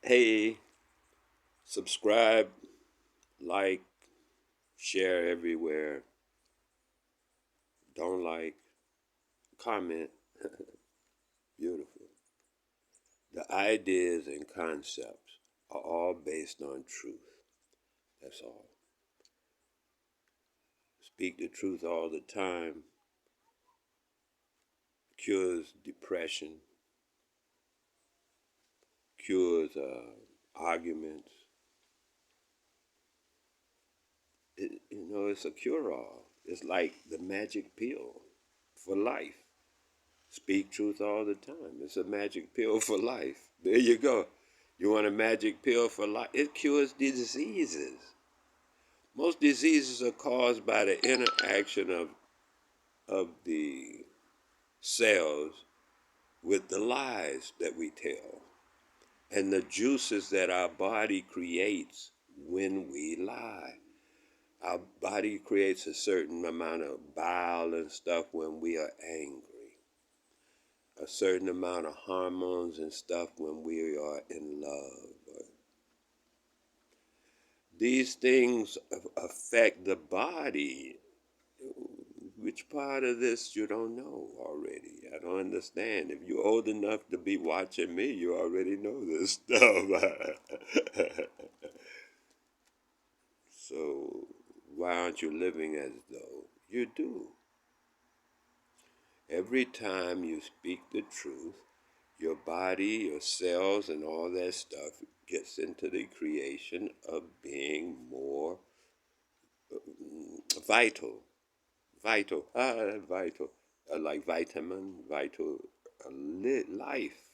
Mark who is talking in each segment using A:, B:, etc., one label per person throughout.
A: Hey, subscribe, like, share everywhere. Don't like, comment. Beautiful. The ideas and concepts are all based on truth. That's all. Speak the truth all the time cures depression, cures arguments. It's a cure-all. It's like the magic pill for life. Speak truth all the time. It's a magic pill for life. There you go. You want a magic pill for life? It cures diseases. Most diseases are caused by the interaction of the cells with the lies that we tell and the juices that our body creates when we lie. Our body creates a certain amount of bile and stuff when we are angry, a certain amount of hormones and stuff when we are in love. These things affect the body. Which part of this you don't know already? I don't understand. If you're old enough to be watching me, you already know this stuff. So why aren't you living as though you do? Every time you speak the truth, your body, your cells, and all that stuff gets into the creation of being more vital. Vital. Like vitamin, vital, life,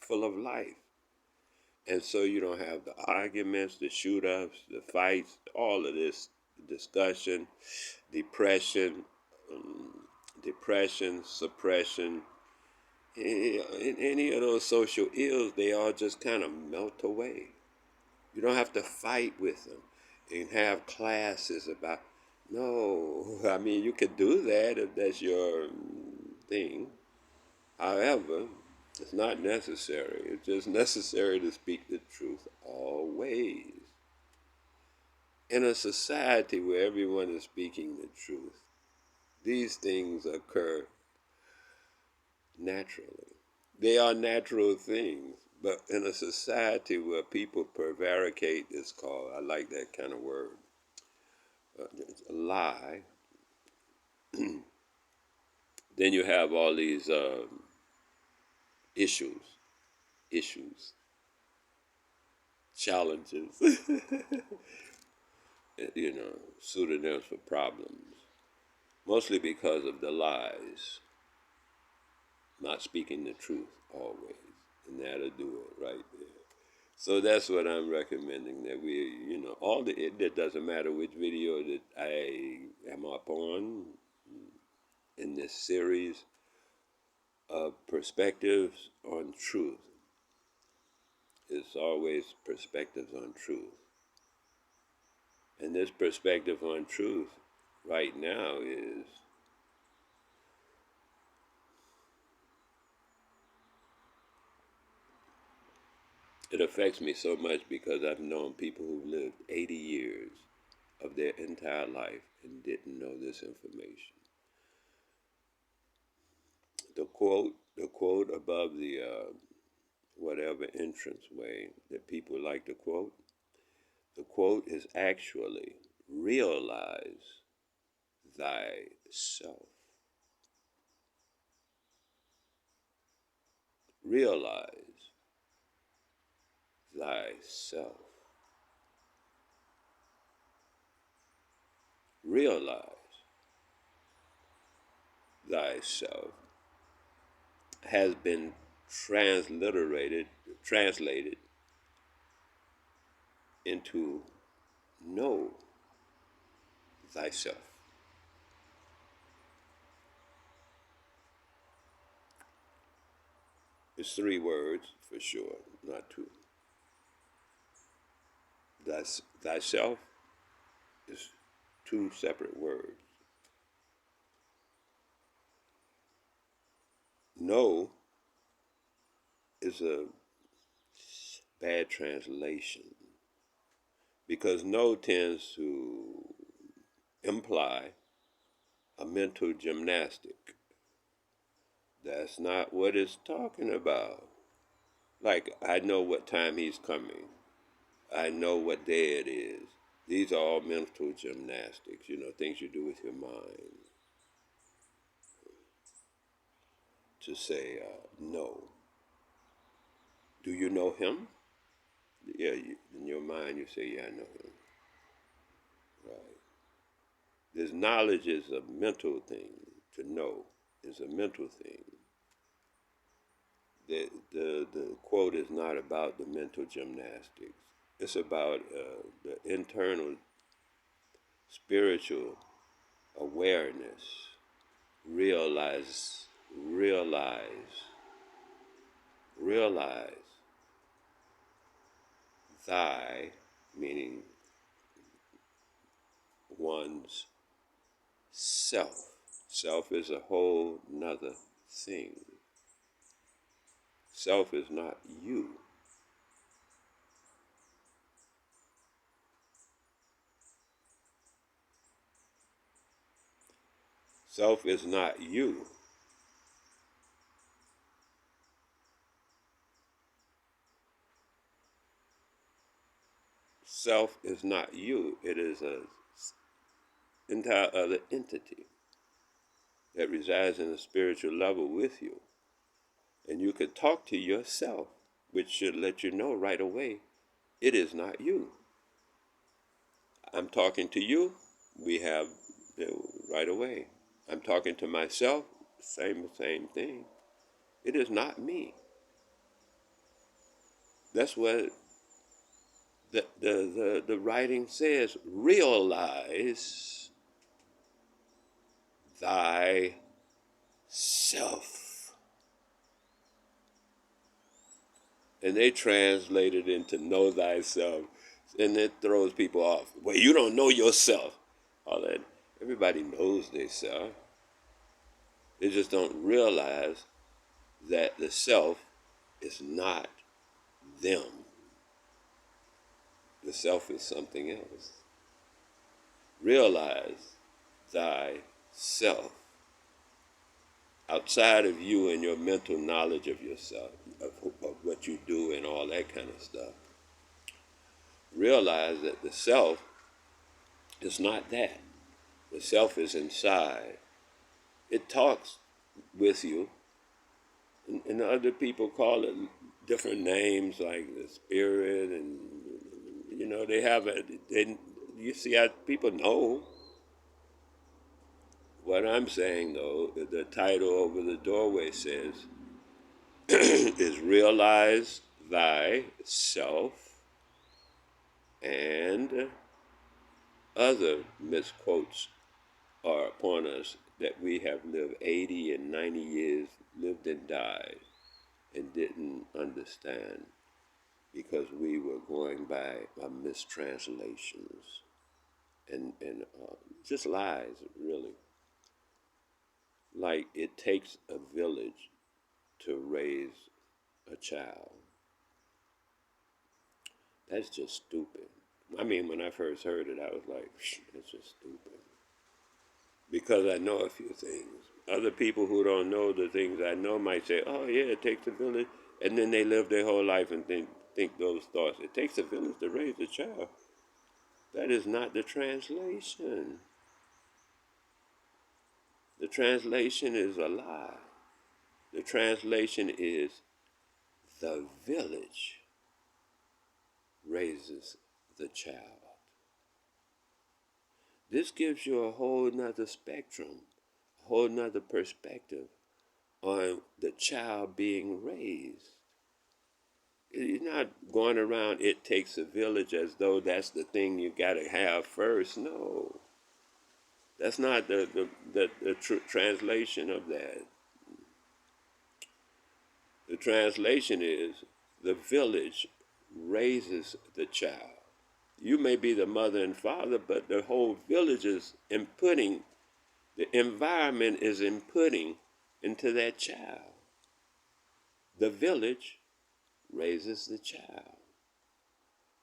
A: full of life. And so you don't have the arguments, the shoot ups, the fights, all of this discussion, depression, depression, suppression, any of those social ills, they all just kind of melt away. You don't have to fight with them and have classes about. No, I mean, you could do that if that's your thing. However, it's not necessary. It's just necessary to speak the truth always. In a society where everyone is speaking the truth, these things occur naturally. They are natural things. But in a society where people prevaricate, it's called, I like that kind of word, lie, then you have all these issues, issues, challenges, pseudonyms for problems, mostly because of the lies, not speaking the truth always, and that'll do it right there. So that's what I'm recommending, that we, it doesn't matter which video that I am up on in this series of perspectives on truth. It's always perspectives on truth. And this perspective on truth right now is it affects me so much because I've known people who lived 80 years of their entire life and didn't know this information. The quote above the whatever entranceway that people like to quote, the quote is actually realize thyself. Realize thyself. Realize thyself has been translated into know thyself. It's three words for sure, not two. Thyself is two separate words. Know is a bad translation, because no tends to imply a mental gymnastic. That's not what it's talking about. Like, I know what time he's coming. I know what day it is. These are all mental gymnastics, things you do with your mind to say no. Do you know him? Yeah, in your mind you say, yeah, I know him. Right. This knowledge is a mental thing. To know is a mental thing. The quote is not about the mental gymnastics. It's about the internal spiritual awareness. Realize, realize, realize thy, meaning one's self. Self is a whole nother thing. Self is not you. Self is not you. Self is not you. It is a entire other entity that resides in a spiritual level with you. And you could talk to yourself, which should let you know right away it is not you. I'm talking to you, we have right away. I'm talking to myself, same thing. It is not me. That's what the writing says. Realize thyself. And they translate it into know thyself. And it throws people off. Well, you don't know yourself. All that. Everybody knows themselves. They just don't realize that the self is not them. The self is something else. Realize thyself. Outside of you and your mental knowledge of yourself, of what you do and all that kind of stuff. Realize that the self is not that. The self is inside. It talks with you, and other people call it different names like the spirit, and they have it. You see how people know. What I'm saying though, the title over the doorway says, is realize thyself, and other misquotes are upon us that we have lived 80 and 90 years, lived and died, and didn't understand because we were going by mistranslations and just lies, really. Like it takes a village to raise a child. That's just stupid. I mean, when I first heard it, I was like, that's just stupid. Because I know a few things. Other people who don't know the things I know might say, oh, yeah, it takes a village. And then they live their whole life and think those thoughts. It takes a village to raise a child. That is not the translation. The translation is a lie. The translation is the village raises the child. This gives you a whole nother spectrum, a whole nother perspective on the child being raised. You're not going around, it takes a village as though that's the thing you got to have first. No. That's not the translation of that. The translation is the village raises the child. You may be the mother and father, but the whole village is inputting, the environment is inputting into that child. The village raises the child.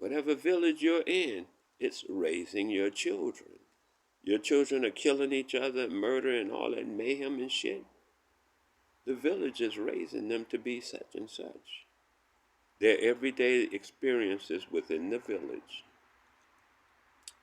A: Whatever village you're in, it's raising your children. Your children are killing each other, murdering, all that mayhem and shit. The village is raising them to be such and such. Their everyday experiences within the village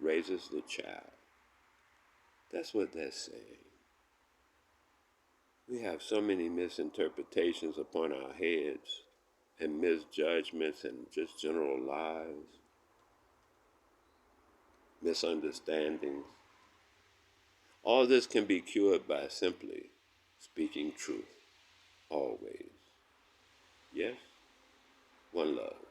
A: raises the child. That's what that's saying. We have so many misinterpretations upon our heads and misjudgments and just general lies, misunderstandings. All this can be cured by simply speaking truth, always. Yes? One love.